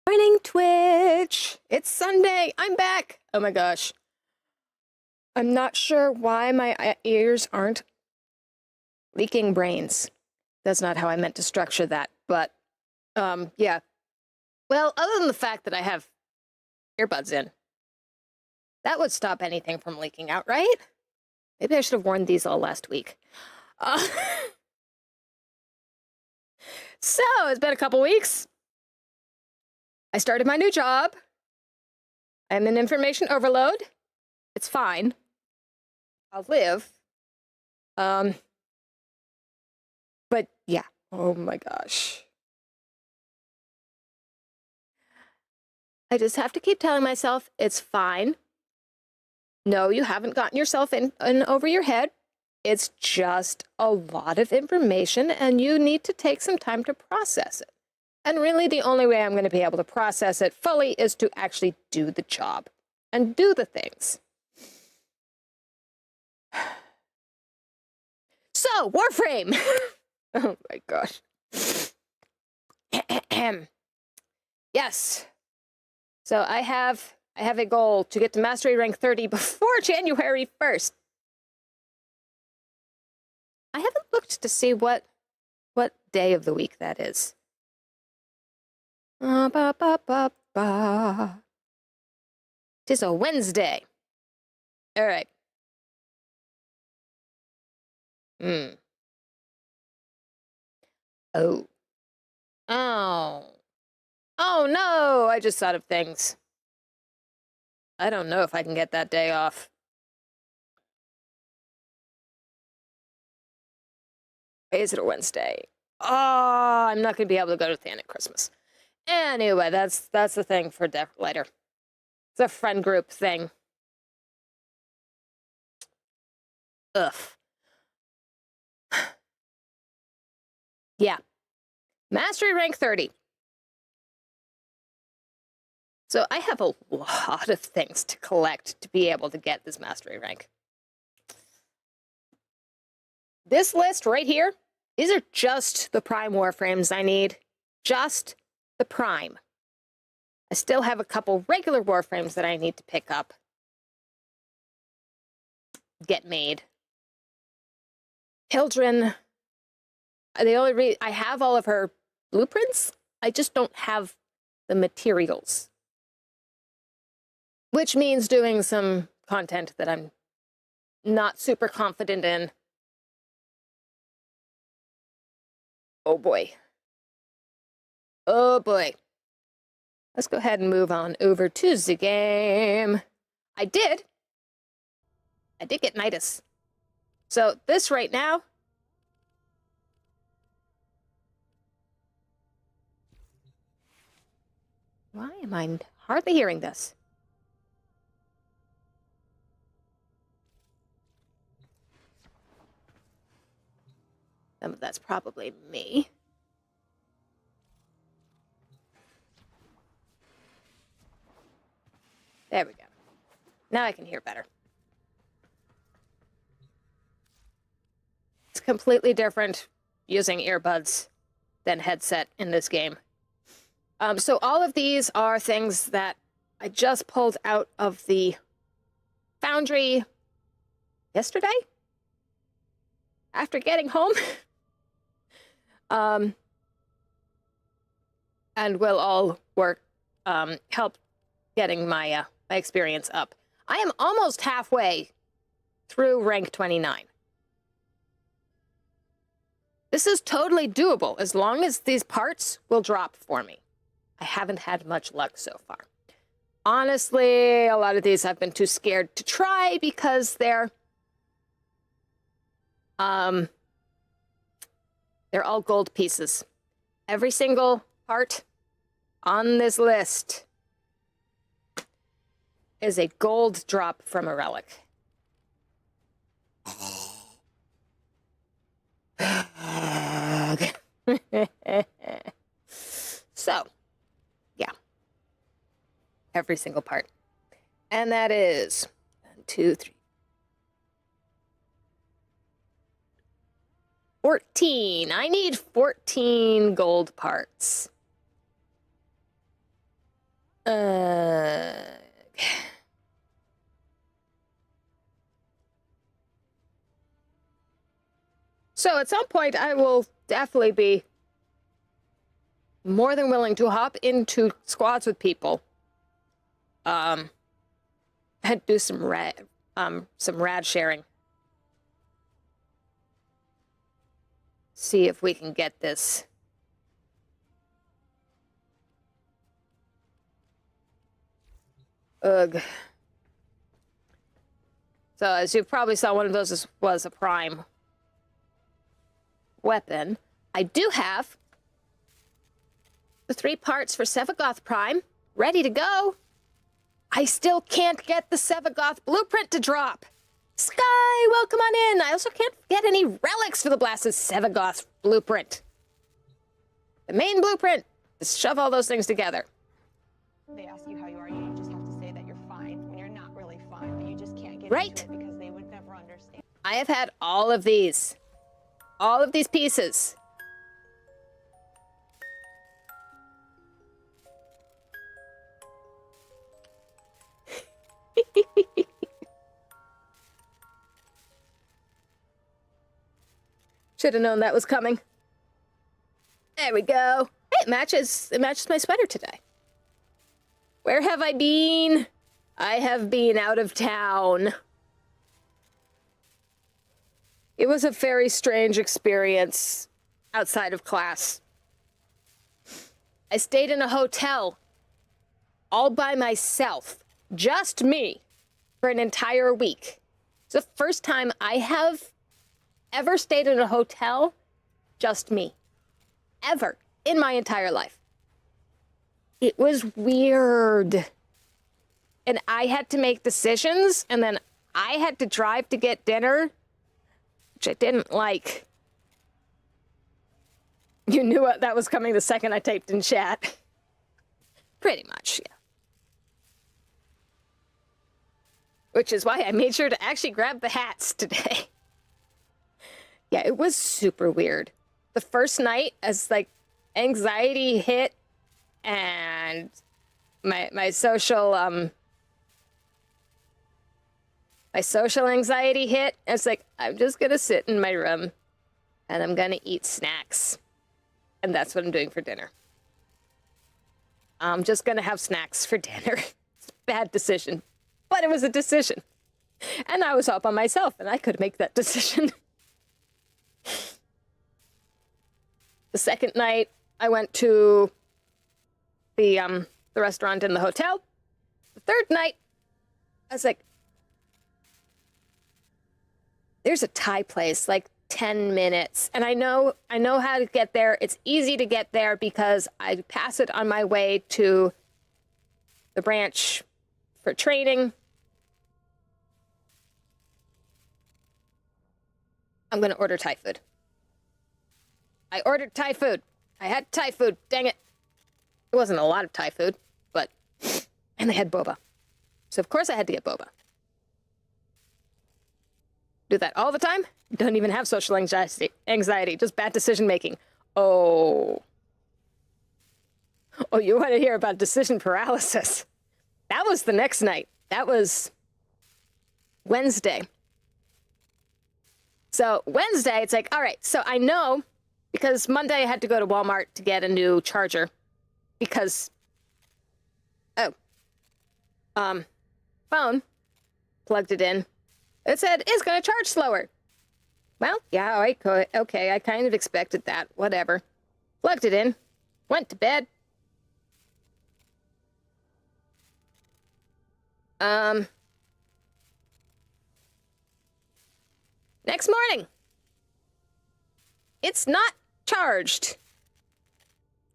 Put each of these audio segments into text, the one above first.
Morning, Twitch! It's Sunday! I'm back! Oh my gosh. I'm not sure why my ears aren't leaking brains. That's not how I meant to structure that, but, yeah. Well, other than the fact that I have earbuds in, that would stop anything from leaking out, right? Maybe I should have worn these all last week. So, it's been a couple weeks. I started my new job. I'm in information overload. It's fine. I'll live. But yeah. Oh my gosh. I just have to keep telling myself it's fine. No, you haven't gotten yourself in over your head. It's just a lot of information and you need to take some time to process it. And really the only way I'm going to be able to process it fully is to actually do the job and do the things. So, Warframe! Oh my gosh. Yes. So I have a goal to get to Mastery Rank 30 before January 1st. I haven't looked to see what day of the week that is. It is a Wednesday. All right. Oh. Oh no, I just thought of things. I don't know if I can get that day off. Is it a Wednesday? Oh, I'm not going to be able to go to Thanet Christmas. Anyway, that's the thing for later. It's a friend group thing. Ugh. Yeah. Mastery rank 30. So I have a lot of things to collect to be able to get this mastery rank. This list right here, these are just the prime warframes I need. Just the prime. I still have a couple regular warframes that I need to pick up. Get made. Hildren, the only reason I have all of her blueprints, I just don't have the materials. Which means doing some content that I'm not super confident in. Oh boy. Oh boy. Let's go ahead and move on over to the game. I did get Nidus. So this right now, why am I hardly hearing this? Some of that's probably me. There we go. Now I can hear better. It's completely different using earbuds than headset in this game. So all of these are things that I just pulled out of the foundry yesterday after getting home. And will all work, help getting my my experience up. I am almost halfway through rank 29. This is totally doable as long as these parts will drop for me. I haven't had much luck so far. Honestly, a lot of these I've been too scared to try because they're all gold pieces. Every single part on this list is a gold drop from a relic. So, yeah. Every single part. And that is 1, 2, 3. 14. I need 14 gold parts. So at some point, I will definitely be more than willing to hop into squads with people. And do some rad sharing. See if we can get this. Ugh. So as you probably saw, one of those was a prime weapon. I do have the 3 parts for Sevagoth Prime ready to go. I still can't get the Sevagoth blueprint to drop. Sky, welcome on in. I also can't get any relics for the blasted Sevagoth blueprint. The main blueprint is shove all those things together. They ask you how you are, you just have to say that you're fine when you're not really fine, but you just can't get right into it because they would never understand. I have had all of these pieces. Should have known that was coming. There we go. Hey, it matches my sweater today. Where have I been? I have been out of town. It was a very strange experience outside of class. I stayed in a hotel all by myself, just me, for an entire week. It's the first time I have ever stayed in a hotel, just me. Ever in my entire life. It was weird. And I had to make decisions, and then I had to drive to get dinner, which I didn't like. You knew that was coming the second I typed in chat. Pretty much, yeah. Which is why I made sure to actually grab the hats today. Yeah, it was super weird. The first night, as like anxiety hit and my social anxiety hit, it's like, I'm just gonna sit in my room and I'm gonna eat snacks. And that's what I'm doing for dinner. I'm just gonna have snacks for dinner. It's a bad decision, but it was a decision. And I was all by myself and I could make that decision. The second night, I went to the restaurant in the hotel. The third night, I was like, there's a Thai place, like 10 minutes. And I know how to get there. It's easy to get there because I pass it on my way to the branch for training. I'm going to order Thai food. I ordered Thai food. I had Thai food. Dang it. It wasn't a lot of Thai food, but... And they had boba. So, of course, I had to get boba. Do that all the time. Don't even have social anxiety. Just bad decision-making. Oh. Oh, you want to hear about decision paralysis? That was the next night. That was Wednesday. So, Wednesday, it's like, all right, so I know... Because Monday I had to go to Walmart to get a new charger. Because, phone, plugged it in. It said, it's going to charge slower. Well, yeah, okay, I kind of expected that. Whatever. Plugged it in. Went to bed. Next morning. It's not charged.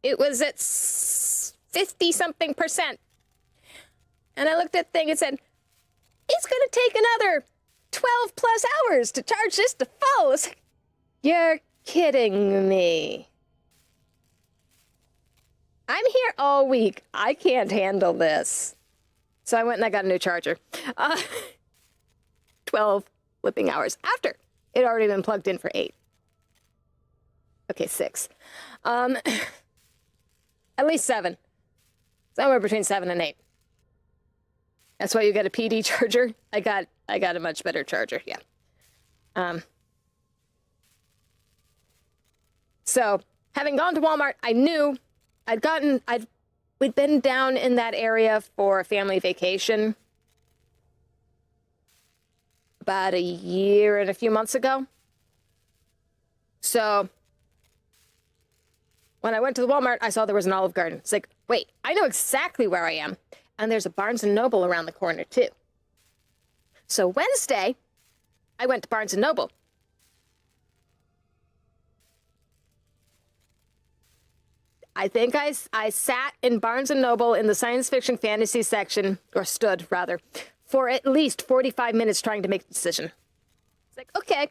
It was at 50-something%. And I looked at the thing and said, it's going to take another 12 plus hours to charge this to full. It's like, you're kidding me. I'm here all week. I can't handle this. So I went and I got a new charger. 12 flipping hours after it had already been plugged in for 8. Okay, 6. At least 7. Somewhere between 7 and 8. That's why you get a PD charger. I got a much better charger, yeah. So, having gone to Walmart, I knew we'd been down in that area for a family vacation about a year and a few months ago. So, when I went to the Walmart, I saw there was an Olive Garden. It's like, wait, I know exactly where I am. And there's a Barnes & Noble around the corner, too. So Wednesday, I went to Barnes & Noble. I think I sat in Barnes & Noble in the science fiction fantasy section, or stood, rather, for at least 45 minutes trying to make a decision. It's like, okay,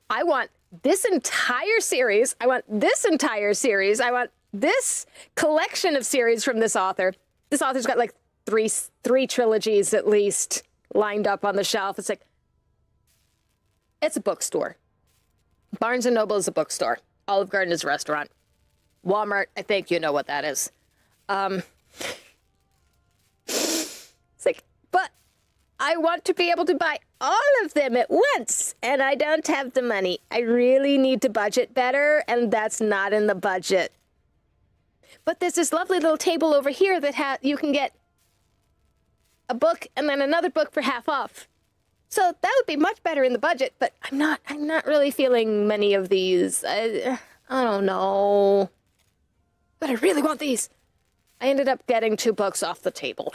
I want this entire series. I want this entire series. I want this collection of series from this author. This author's got like three trilogies at least lined up on the shelf. It's like, it's a bookstore. Barnes & Noble is a bookstore. Olive Garden is a restaurant. Walmart, I think you know what that is. It's like, but I want to be able to buy all of them at once, and I don't have the money. I really need to budget better, and that's not in the budget. But there's this lovely little table over here that you can get a book and then another book for half off. So that would be much better in the budget, but I'm not really feeling many of these. I don't know. But I really want these. I ended up getting 2 books off the table.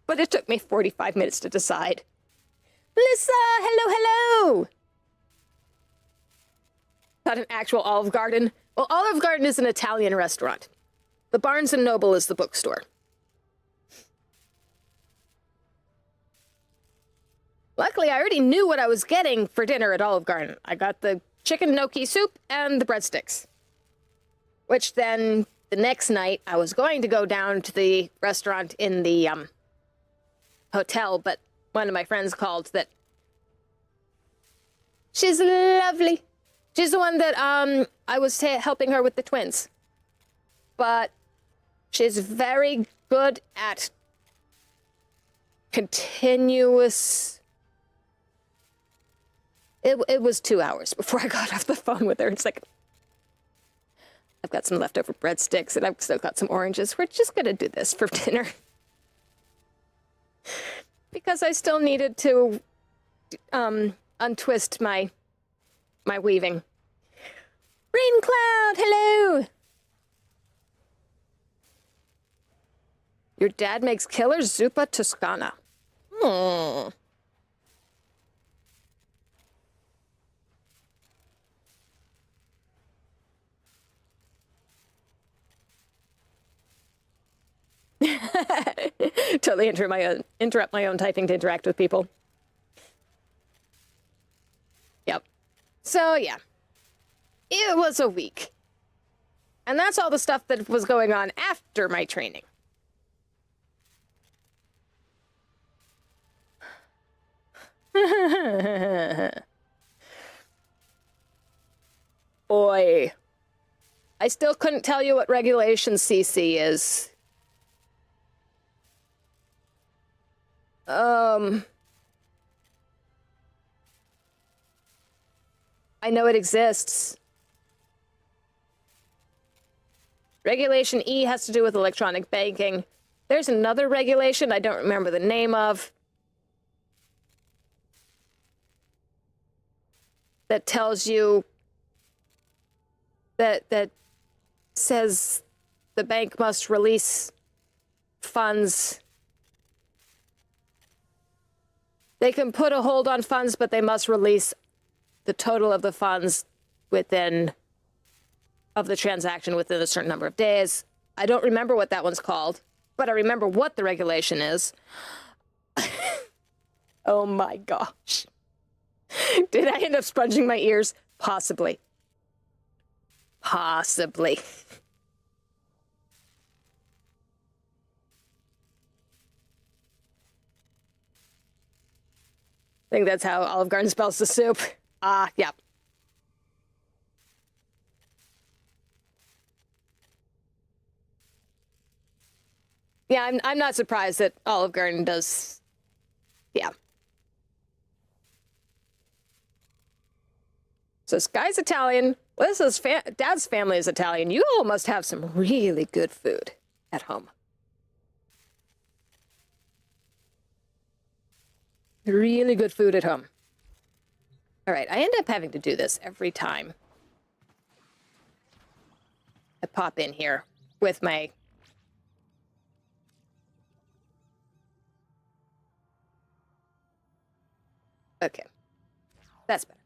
But it took me 45 minutes to decide. Melissa, hello, hello. Not an actual Olive Garden. Well, Olive Garden is an Italian restaurant. The Barnes & Noble is the bookstore. Luckily, I already knew what I was getting for dinner at Olive Garden. I got the chicken gnocchi soup and the breadsticks. Which then, the next night, I was going to go down to the restaurant in the hotel, but one of my friends called that. She's lovely. She's the one that I was helping her with the twins. But she's very good at continuous. It was 2 hours before I got off the phone with her. It's like, I've got some leftover breadsticks and I've still got some oranges. We're just gonna do this for dinner. Because I still needed to untwist my weaving. Rain Cloud, hello! Your dad makes killer zuppa toscana. Hmm. Totally interrupt my own typing to interact with people. Yep. So, yeah. It was a week. And that's all the stuff that was going on after my training. Boy. I still couldn't tell you what regulation CC is. I know it exists. Regulation E has to do with electronic banking. There's another regulation I don't remember the name of that tells you that says the bank must release funds. They can put a hold on funds, but they must release the total of the funds of the transaction within a certain number of days. I don't remember what that one's called, but I remember what the regulation is. Oh my gosh. Did I end up sponging my ears? Possibly. Possibly. I think that's how Olive Garden spells the soup. Yeah. Yeah, I'm not surprised that Olive Garden does. Yeah. So this guy's Italian. Lisa's dad's family is Italian. You all must have some really good food at home. Really good food at home. All right, I end up having to do this every time I pop in here with my... Okay, that's better.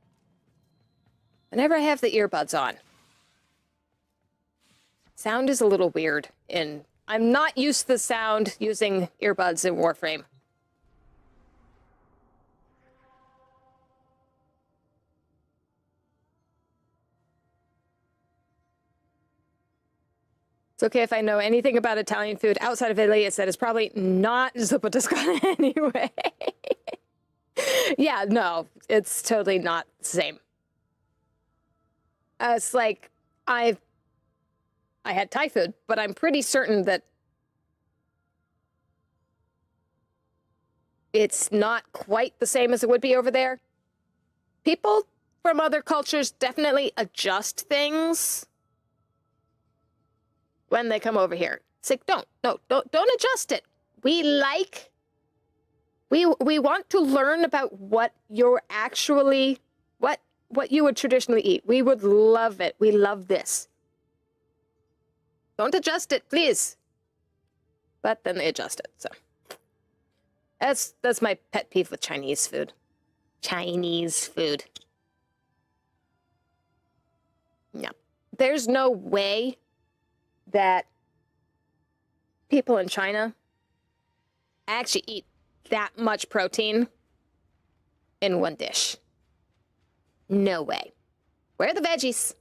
Whenever I have the earbuds on, sound is a little weird, and I'm not used to the sound using earbuds in Warframe. It's okay if I know anything about Italian food outside of Italy. It's that it's probably not zuppa toscana anyway. Yeah, no, it's totally not the same. It's like I had Thai food, but I'm pretty certain that it's not quite the same as it would be over there. People from other cultures definitely adjust things when they come over here. It's like, don't adjust it. We want to learn about what you're actually, what you would traditionally eat. We would love it. We love this. Don't adjust it, please. But then they adjust it, so. That's my pet peeve with Chinese food. Chinese food. Yeah. There's no way that people in China actually eat that much protein in one dish. No way. Where are the veggies?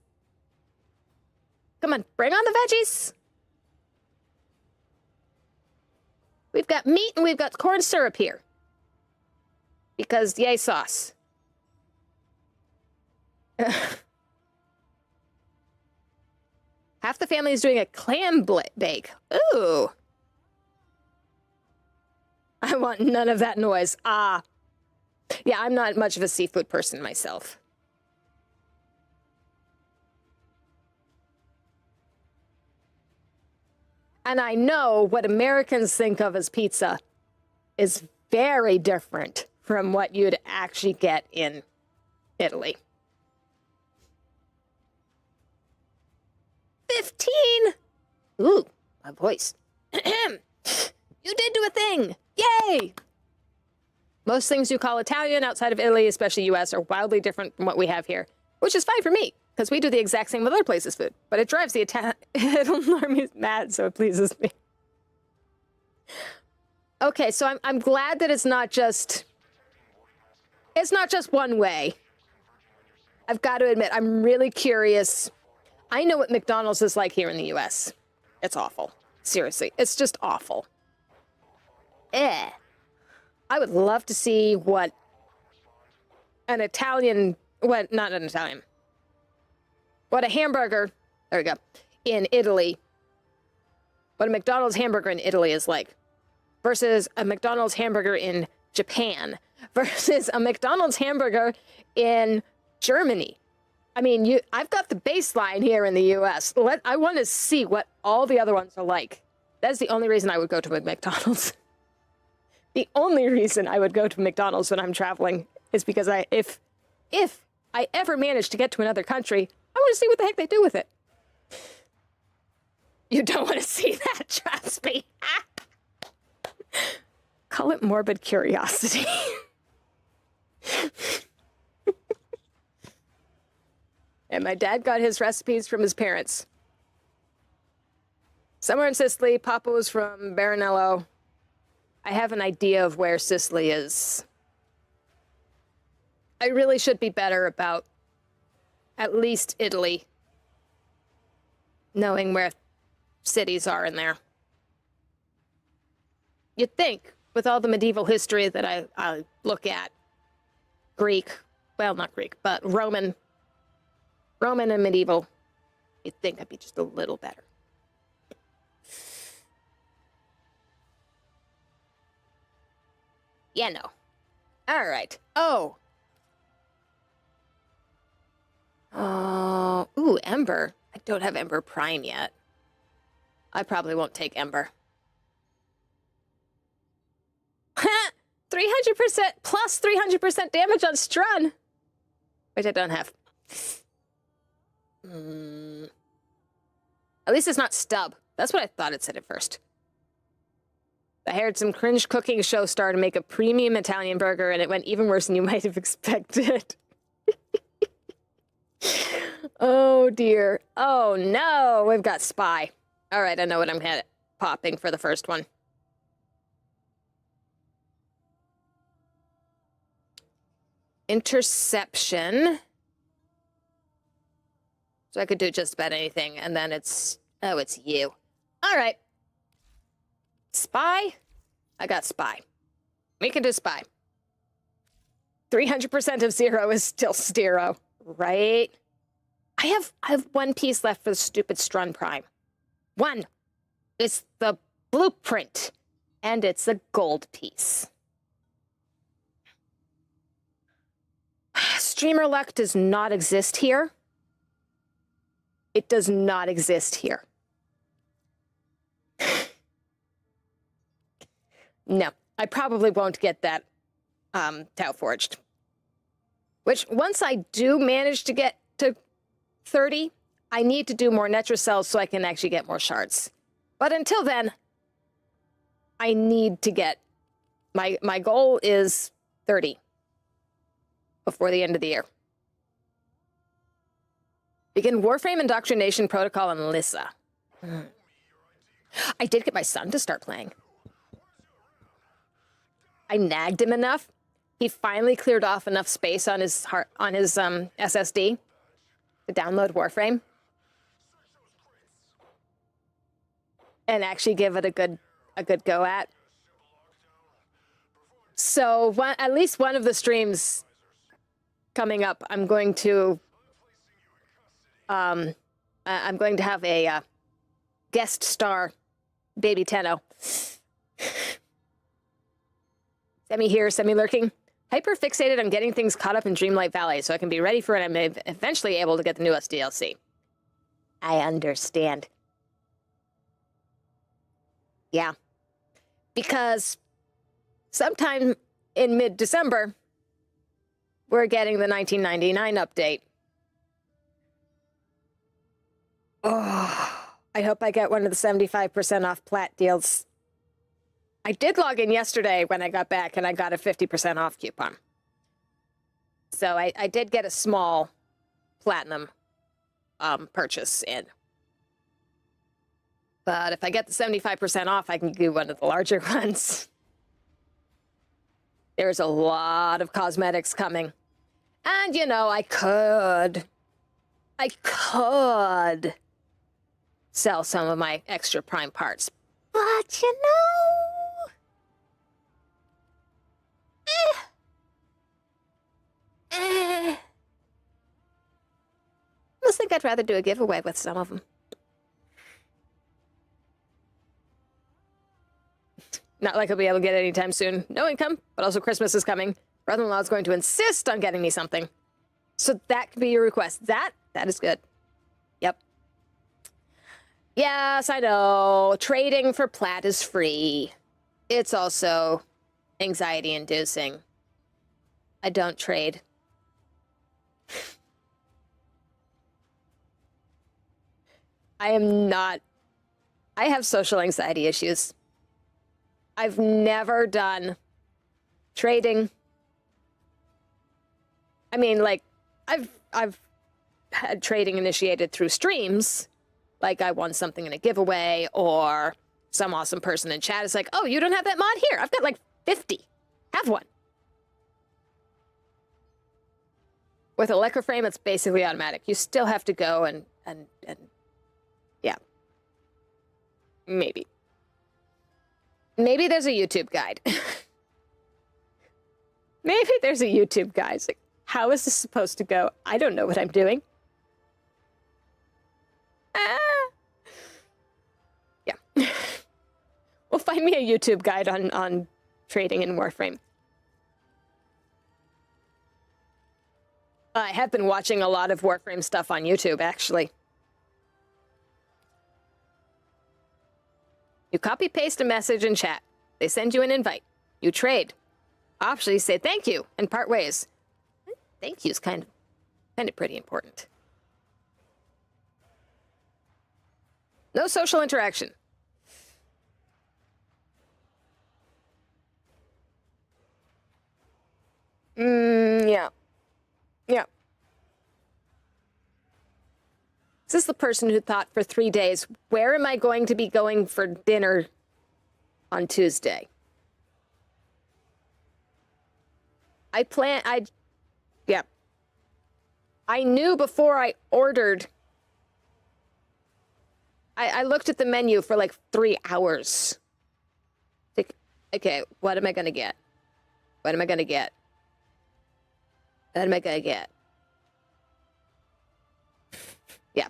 Come on, bring on the veggies. We've got meat and we've got corn syrup here. Because yay sauce. Half the family is doing a clam bake. Ooh. I want none of that noise. Ah. Yeah, I'm not much of a seafood person myself. And I know what Americans think of as pizza is very different from what you'd actually get in Italy. 15! Ooh, my voice. You did do a thing! Yay! Most things you call Italian outside of Italy, especially US, are wildly different from what we have here, which is fine for me, because we do the exact same with other places' food. But it drives the Italian army mad, so it pleases me. Okay, so I'm glad that it's not just one way. I've got to admit, I'm really curious. I know what McDonald's is like here in the US. It's awful. Seriously, it's just awful. I would love to see what an Italian, what a hamburger, there we go, in Italy, what a McDonald's hamburger in Italy is like, versus a McDonald's hamburger in Japan, versus a McDonald's hamburger in Germany. I mean, I've got the baseline here in the US. I want to see what all the other ones are like. That's the only reason I would go to a McDonald's. The only reason I would go to McDonald's when I'm traveling is because if I ever manage to get to another country, I want to see what the heck they do with it. You don't want to see that, trust me. Call it morbid curiosity. And my dad got his recipes from his parents. Somewhere in Sicily, Papa was from Baranello. I have an idea of where Sicily is. I really should be better about at least Italy, knowing where cities are in there. You'd think, with all the medieval history that I look at, Greek, well, not Greek, but Roman and medieval, you'd think I'd be just a little better. Yeah, no. All right. Oh. Oh. Ooh, Ember. I don't have Ember Prime yet. I probably won't take Ember. 300% plus 300% damage on Strun. Which I don't have. At least it's not Stub. That's what I thought it said at first. I hired some cringe cooking show star to make a premium Italian burger, and it went even worse than you might have expected. Oh, dear. Oh, no. We've got Spy. All right, I know what I'm popping for the first one. Interception. So I could do just about anything, and then it's... Oh, it's you. All right. Spy? I got Spy. We can do Spy. 300% of 0 is still 0, right? I have one piece left for the stupid Strun Prime. One. It's the blueprint, and it's a gold piece. Streamer luck does not exist here. It does not exist here. No, I probably won't get that Tau Forged. Which, once I do manage to get to 30, I need to do more Netra cells so I can actually get more shards. But until then, I need to get... My goal is 30 before the end of the year. Begin Warframe Indoctrination Protocol on Lissa. I did get my son to start playing. I nagged him enough. He finally cleared off enough space on his SSD to download Warframe and actually give it a good go at. So at least one of the streams coming up, I'm going to have a guest star, Baby Tenno. Semi here, semi lurking. Hyper fixated on getting things caught up in Dreamlight Valley so I can be ready for it and I'm eventually able to get the newest DLC. I understand. Yeah. Because sometime in mid-December, we're getting the 1999 update. Oh, I hope I get one of the 75% off plat deals. I did log in yesterday when I got back, and I got a 50% off coupon. So I did get a small platinum purchase in. But if I get the 75% off, I can do one of the larger ones. There's a lot of cosmetics coming. And, you know, I could sell some of my extra Prime parts. But, you know... I almost think I'd rather do a giveaway with some of them. Not like I'll be able to get it anytime soon. No income, but also Christmas is coming. Brother-in-law is going to insist on getting me something. So that could be your request. That is good. Yep. Yes, I know. Trading for plat is free. It's also anxiety-inducing. I don't trade. I have social anxiety issues. I've never done trading. I mean, like, I've had trading initiated through streams. Like, I won something in a giveaway, or some awesome person in chat is like, oh, you don't have that mod? Here, I've got like 50. Have one. With a Warframe, it's basically automatic. You still have to go and yeah. Maybe. Maybe there's a YouTube guide. Maybe there's a YouTube guide. It's like, how is this supposed to go? I don't know what I'm doing. Yeah. Well, find me a YouTube guide on trading in Warframe. I have been watching a lot of Warframe stuff on YouTube, actually. You copy-paste a message in chat. They send you an invite. You trade. Optionally say thank you and part ways. Thank you is kind of pretty important. No social interaction. Yeah. Yeah. Is this the person who thought for 3 days, where am I going to be going for dinner on Tuesday? Yeah. I knew before I ordered. I looked at the menu for like 3 hours. Like, okay, what am I going to get? What am I going to get? What am I going to get? Yeah.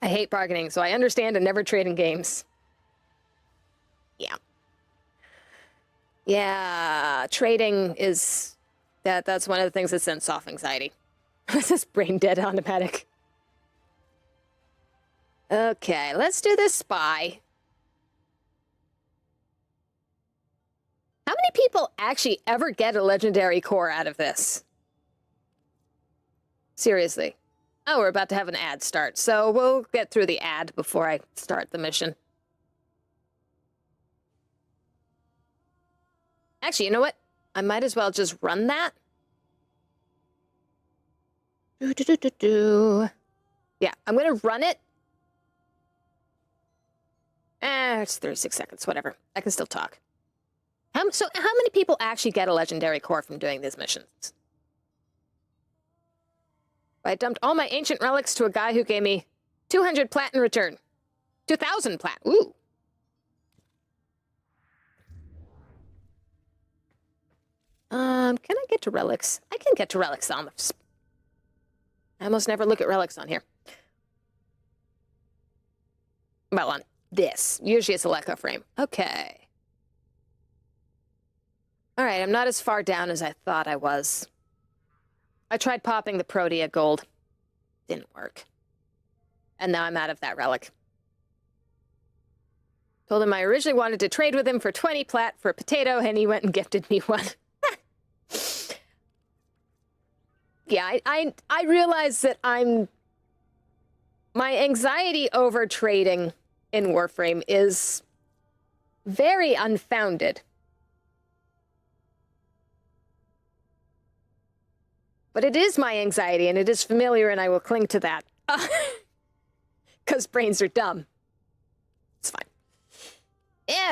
I hate bargaining, so I understand and never trade in games. Yeah. Yeah, trading is... That's one of the things that sends off anxiety. This is brain dead automatic. Okay, let's do this spy. How many people actually ever get a legendary core out of this? Seriously. Oh, we're about to have an ad start, so we'll get through the ad before I start the mission. Actually, you know what? I might as well just run that. Yeah, I'm gonna run it. It's 36 seconds, whatever. I can still talk. So how many people actually get a legendary core from doing these missions? I dumped all my ancient relics to a guy who gave me 200 plat in return. 2,000 plat. Ooh. Can I get to relics? I can get to relics on the... I almost never look at relics on here. Well, on this. Usually it's a Leco frame. Okay. All right, I'm not as far down as I thought I was. I tried popping the Protea gold. Didn't work. And now I'm out of that relic. Told him I originally wanted to trade with him for 20 plat for a potato, and he went and gifted me one. Yeah, I realize that my anxiety over trading in Warframe is very unfounded. But it is my anxiety, and it is familiar, and I will cling to that. Because brains are dumb. It's fine.